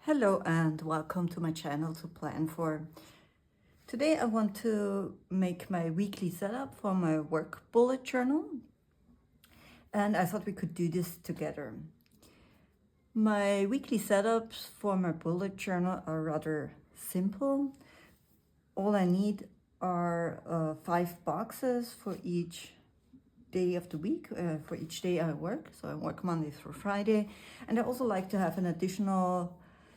Hello and welcome to my channel to plan for. Today I want to make my weekly setup for my work bullet journal, and I thought we could do this together. My weekly setups for my bullet journal are rather simple. All I need are 5 boxes for each day of the week, for each day I work. So I work Monday through Friday, and I also like to have an additional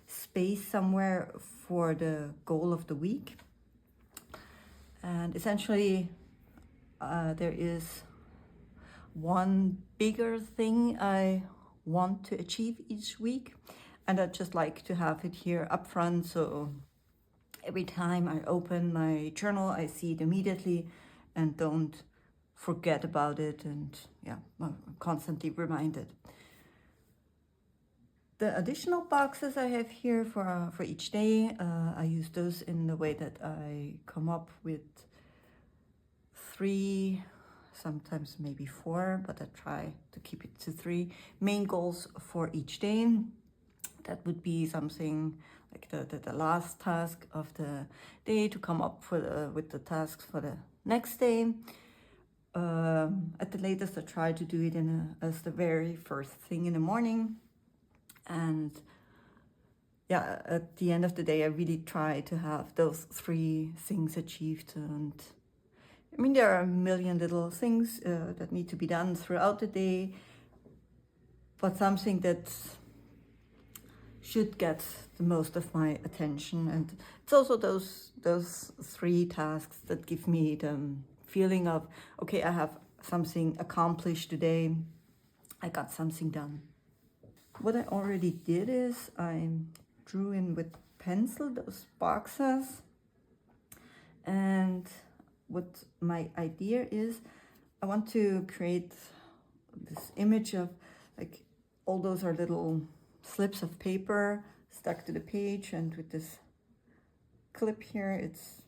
space somewhere for the goal of the week. And essentially there is one bigger thing I want to achieve each week, and I just like to have it here up front, so every time I open my journal I see it immediately and don't forget about it, and I'm constantly reminded. The additional boxes I have here for each day, I use those in the way that I come up with 3, sometimes maybe 4, but I try to keep it to 3 main goals for each day. That would be something like the last task of the day, to come up with the tasks for the next day. At the latest, I try to do it as the very first thing in the morning. And yeah, at the end of the day, I really try to have those 3 things achieved. And I mean, there are a million little things that need to be done throughout the day, but something that should get the most of my attention. And it's also those 3 tasks that give me the feeling of, okay, I have something accomplished today. I got something done. What I already did is I drew in with pencil those boxes, and what my idea is, I want to create this image of, like, all those are little slips of paper stuck to the page, and with this clip here, it's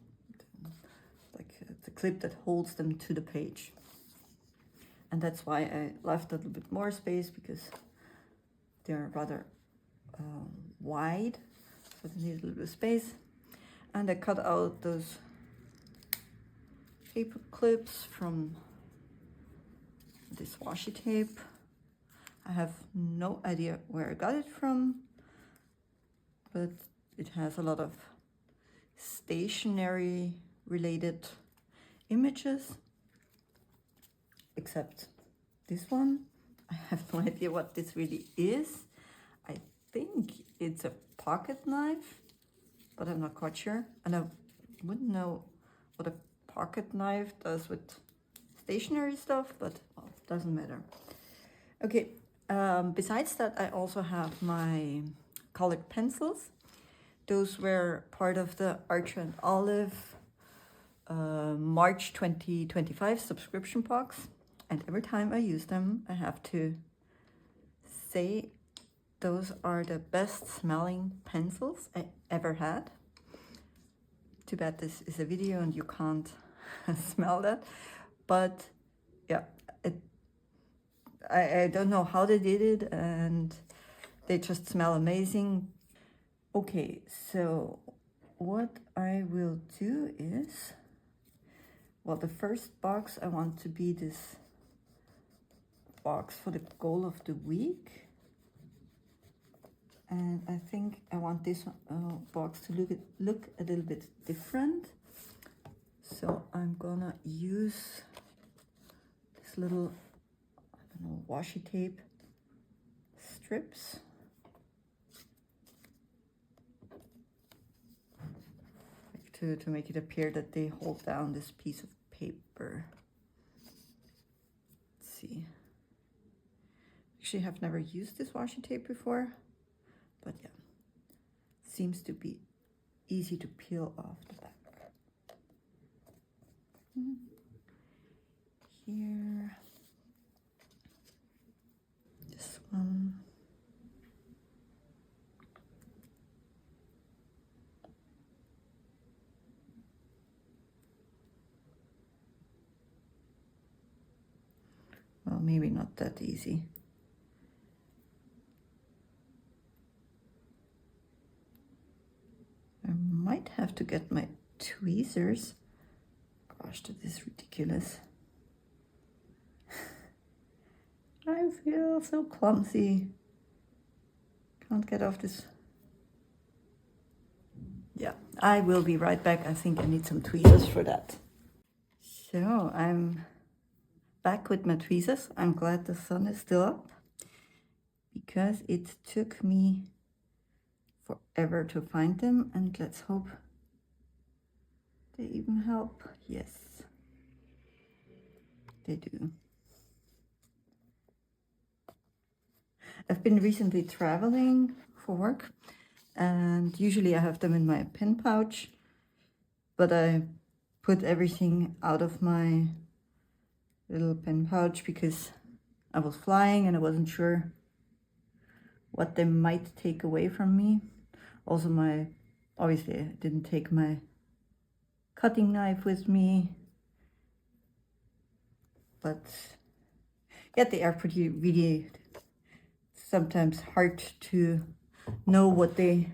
like the clip that holds them to the page. And that's why I left a little bit more space, because they're rather wide, so they need a little bit of space. And I cut out those paper clips from this washi tape. I have no idea where I got it from, but it has a lot of stationery related images, except this one. I have no idea what this really is. I think it's a pocket knife, but I'm not quite sure. And I wouldn't know what a pocket knife does with stationery stuff, but well, it doesn't matter. Okay, besides that, I also have my colored pencils. Those were part of the Archer and Olive March 2025 subscription box. And every time I use them, I have to say those are the best smelling pencils I ever had. Too bad this is a video and you can't smell that. But yeah, I don't know how they did it, and they just smell amazing. Okay, so what I will do is, well, the first box I want to be this box for the goal of the week, and I think I want this box to look a little bit different. So I'm gonna use this little, I don't know, washi tape strips. To make it appear that they hold down this piece of paper. Let's see. Actually, I've never used this washi tape before, but yeah, seems to be easy to peel off the back. Here, this one. Well, maybe not that easy. might have to get my tweezers. Gosh, that is ridiculous. I feel so clumsy. Can't get off this. Yeah, I will be right back. I think I need some tweezers for that. So I'm back with my tweezers. I'm glad the sun is still up because it took me forever to find them, and let's hope they even help. Yes, they do. I've been recently traveling for work, and usually I have them in my pen pouch, but I put everything out of my little pen pouch because I was flying and I wasn't sure what they might take away from me. Also, obviously I didn't take my cutting knife with me, but yeah, they are really sometimes hard to know what they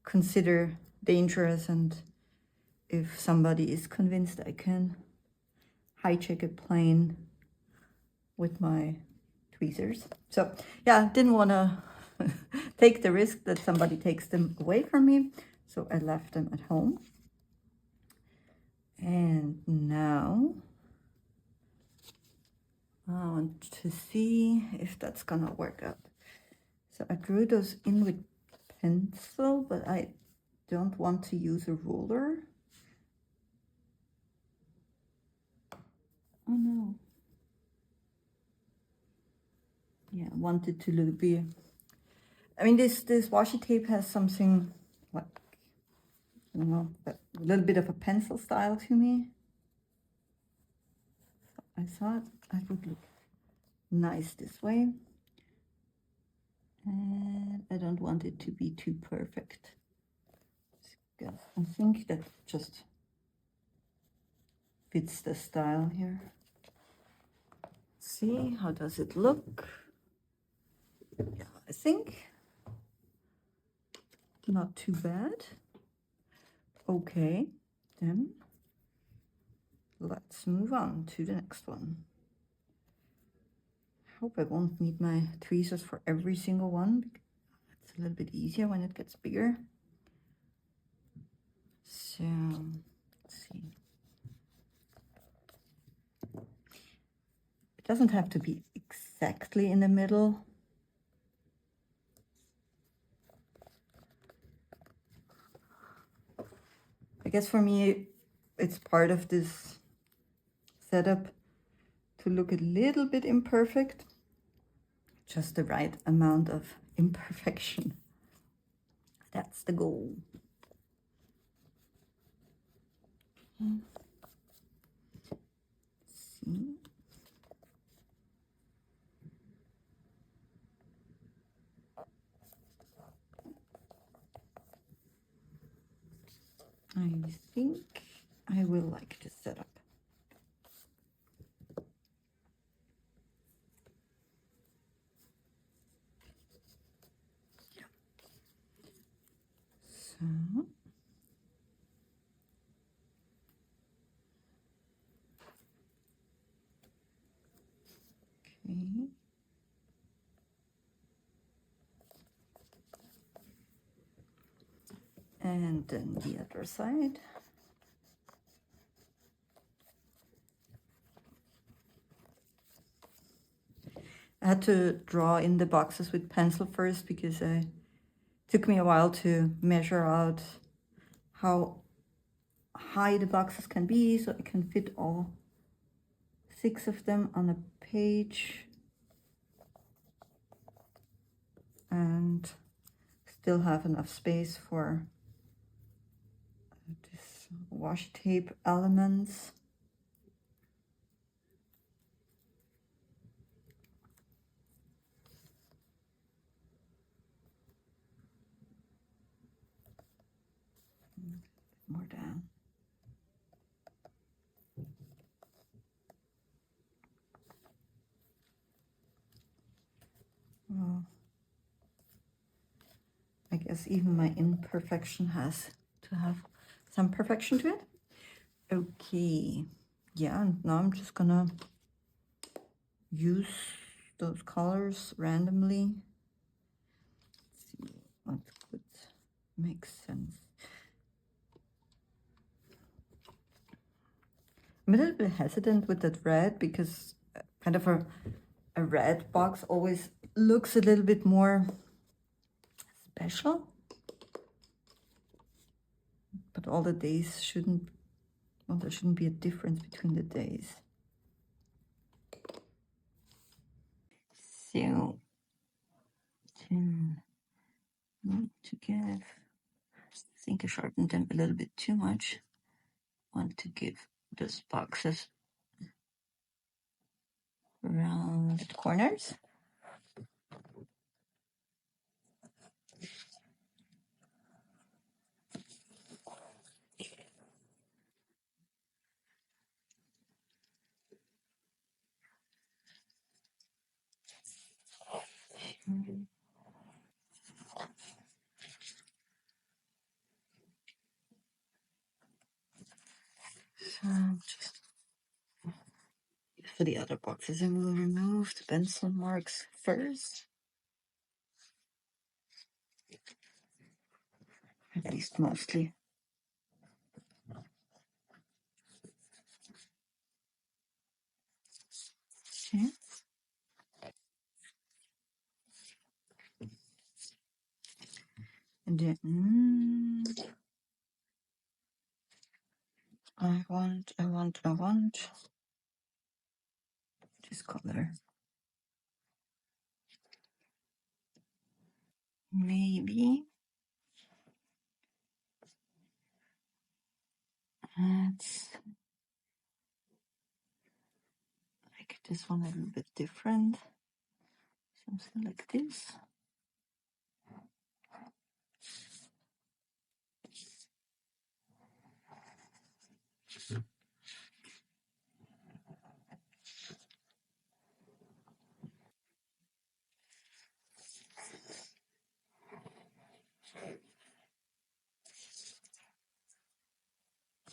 consider dangerous, and if somebody is convinced I can hijack a plane with my tweezers. So yeah, didn't want to take the risk that somebody takes them away from me, so I left them at home. And now I want to see if that's gonna work out. So I drew those in with pencil, but I don't want to use a ruler. Oh no. Yeah, I wanted to be. I mean, this washi tape has something like, I don't know, but a little bit of a pencil style to me. I thought it would look nice this way. And I don't want it to be too perfect. I think that just fits the style here. See, how does it look? Yeah, I think not too bad. Okay, then let's move on to the next one. I hope I won't need my tweezers for every single one. It's a little bit easier when it gets bigger. So, let's see. It doesn't have to be exactly in the middle. I guess for me, it's part of this setup to look a little bit imperfect. Just the right amount of imperfection. That's the goal. See. I think I will like this setup. So, okay. And then the other side. I had to draw in the boxes with pencil first because it took me a while to measure out how high the boxes can be so I can fit all 6 of them on a page and still have enough space for this washi tape elements. More down. Well, I guess even my imperfection has to to have some perfection to it. Okay, yeah, and now I'm just gonna use those colors randomly. Let's see what would make sense. I'm a little bit hesitant with that red because kind of a red box always looks a little bit more special. But all the days shouldn't, well, there shouldn't be a difference between the days. So, to give, I think I sharpened them a little bit too much. Want to give those boxes around the corners. So just for the other boxes, I will remove the pencil marks first. At least mostly. Okay. And then I want this color. Maybe let's make this one a little bit different. Something like this.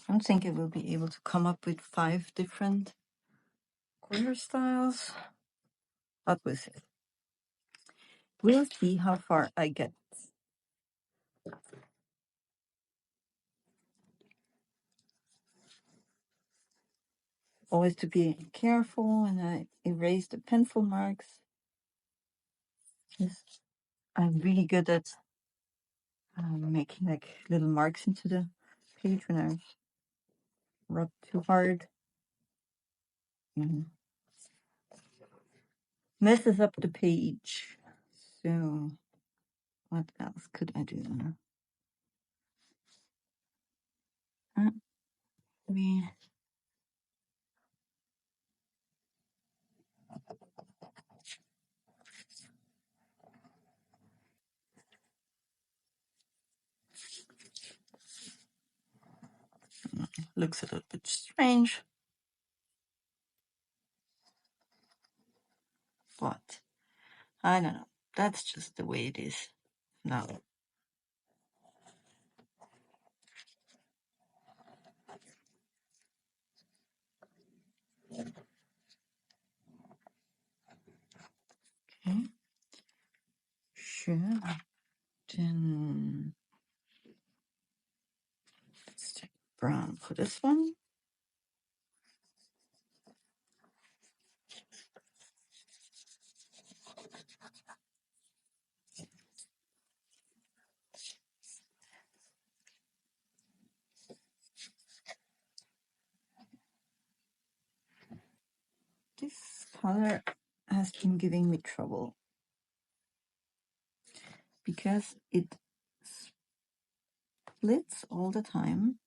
I don't think I will be able to come up with 5 different corner styles, but we'll see. We'll see how far I get. Always to be careful when I erase the pencil marks. Yes, I'm really good at making like little marks into the page when I rub too hard. Messes up the page. So what else could I do? We looks a little bit strange, but I don't know. That's just the way it is now. Okay. Sure. Then let's take brown for this one. This color has been giving me trouble because it splits all the time.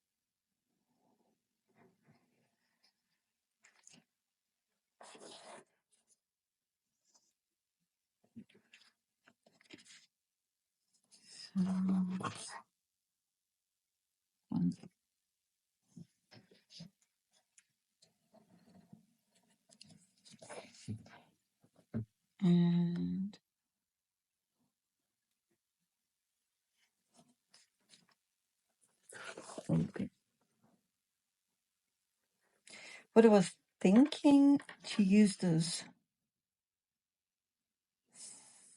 So, one. And Okay. But I was thinking to use those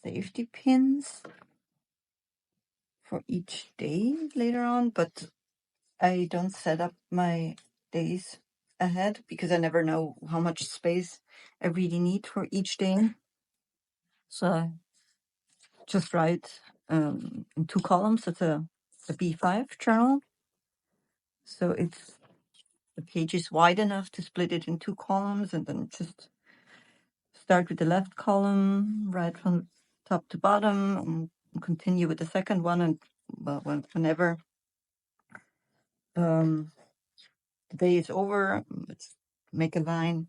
safety pins for each day later on, but I don't set up my days ahead because I never know how much space I really need for each day. So I just write in 2 columns. It's a B5 journal. So it's the page is wide enough to split it in 2 columns, and then just start with the left column, write from top to bottom, and continue with the second one. And well, whenever the day is over, let's make a line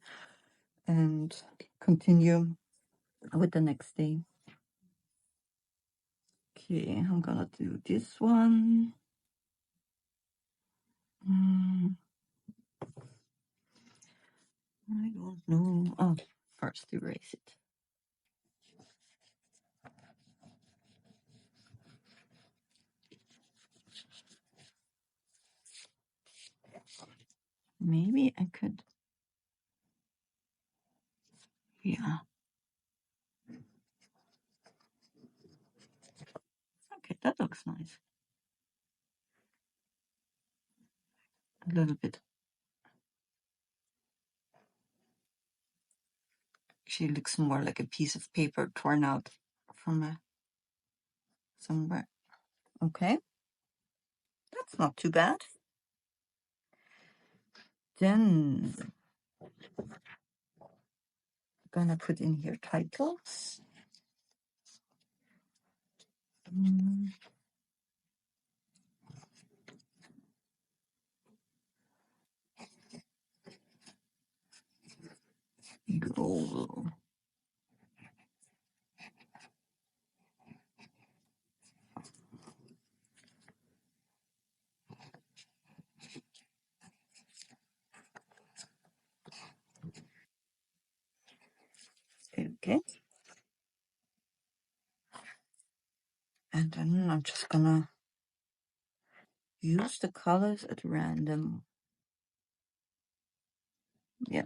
and continue with the next day. Okay, I'm gonna do this one. I don't know. Oh, first erase it. Maybe I could. Yeah. Okay, that looks nice. A little bit. She looks more like a piece of paper torn out from somewhere. Okay, that's not too bad. Then I'm gonna put in here titles. Goal. Okay. And then I'm just gonna use the colors at random. Yeah.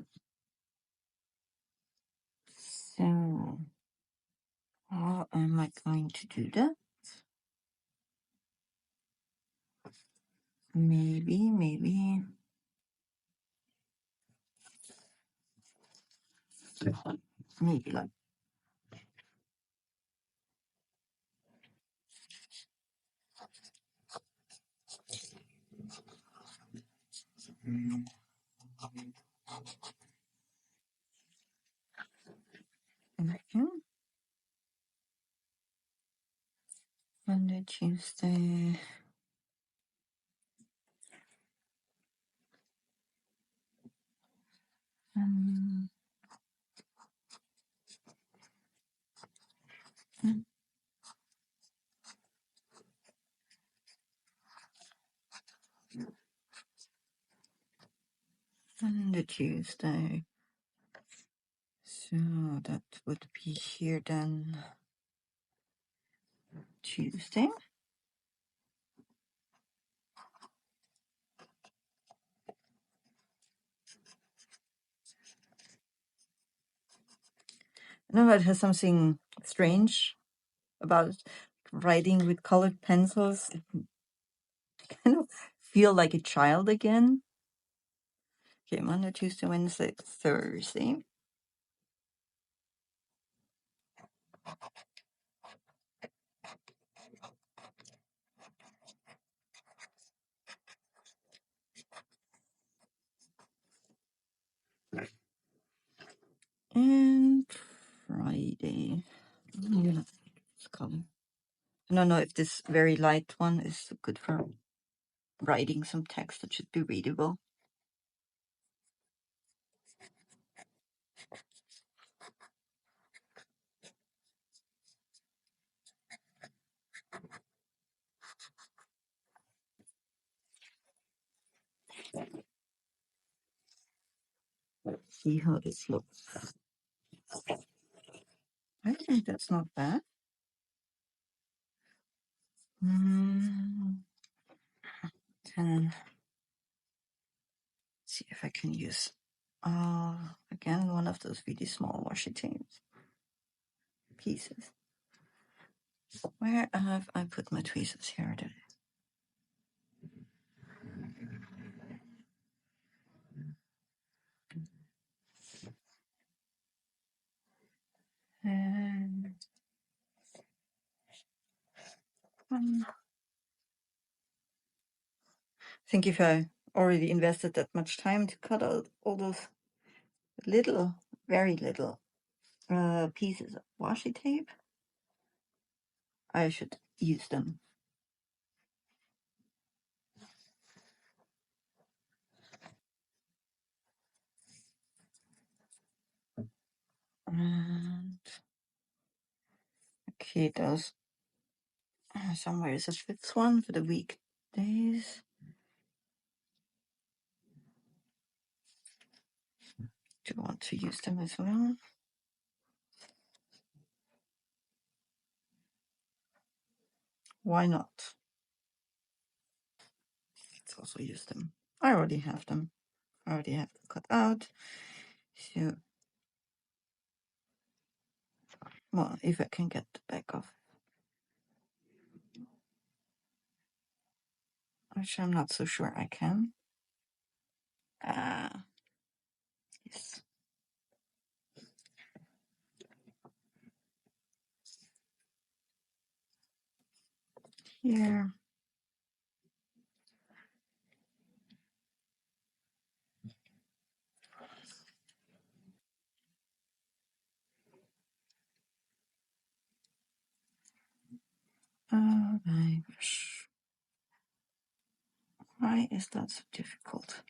So how am I going to do that? Maybe like okay. Monday, Tuesday. Monday, Tuesday. So that would be here then. Tuesday. No, it has something strange about writing with colored pencils. I kind of feel like a child again. Okay, Monday, Tuesday, Wednesday, Thursday. And Friday. I'm gonna pick this color. I don't know if this very light one is good for writing some text that should be readable. Let's see how this looks. I think that's not bad. 10. if I can use again one of those really small washi tapes pieces. Where have I put my tweezers? Here it is. And I think if I already invested that much time to cut out all those little, very little pieces of washi tape, I should use them. And okay, those somewhere is a fifth one for the weekdays. Do you want to use them as well? Why not? Let's also use them. I already have them. I already have them cut out. So, well, if I can get the back off, which I'm not so sure I can. Yes. Here. My gosh. Why is that so difficult?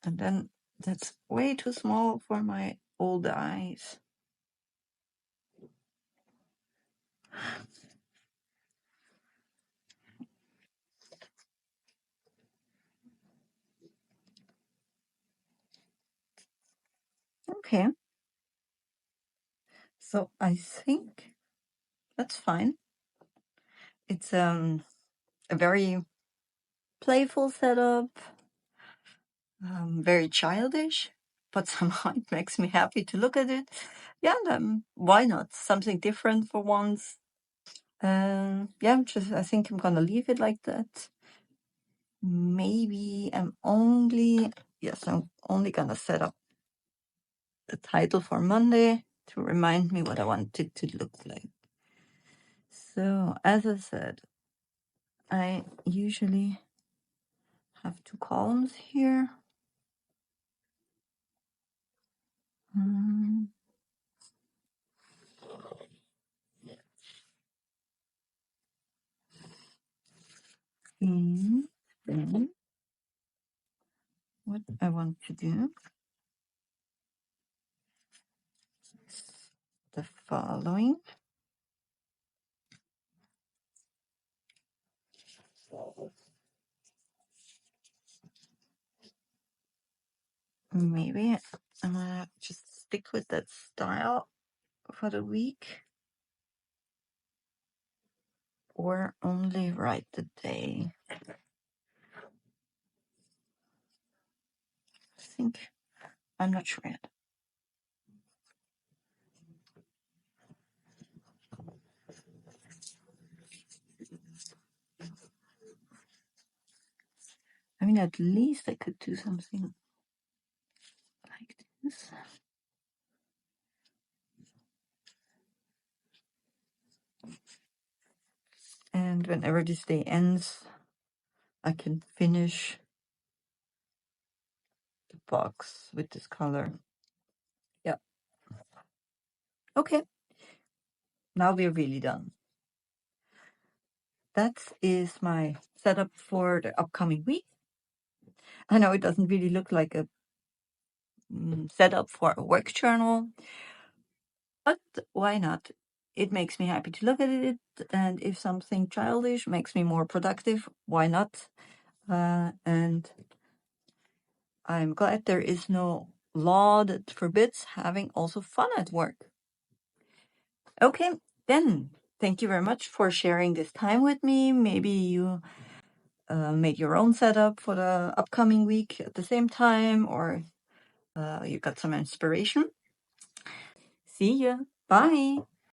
And then that's way too small for my old eyes. Okay. So I think that's fine. It's a very playful setup, very childish, but somehow it makes me happy to look at it. Yeah, why not? Something different for once. Yeah, I think I'm gonna leave it like that. Maybe I'm only gonna set up the title for Monday to remind me what I want it to look like. So, as I said, I usually have two columns here. Mm. Then what I want to do is the following. Maybe I'm gonna just stick with that style for the week, or only write the day. I think I'm not sure yet. I mean, at least I could do something like this. And whenever this day ends, I can finish the box with this color. Yeah. Okay. Now we're really done. That is my setup for the upcoming week. I know it doesn't really look like a setup for a work journal, but why not? It makes me happy to look at it, and if something childish makes me more productive, why not? And I'm glad there is no law that forbids having also fun at work. Okay, then thank you very much for sharing this time with me. Maybe you made your own setup for the upcoming week at the same time, or you got some inspiration. See ya. Bye.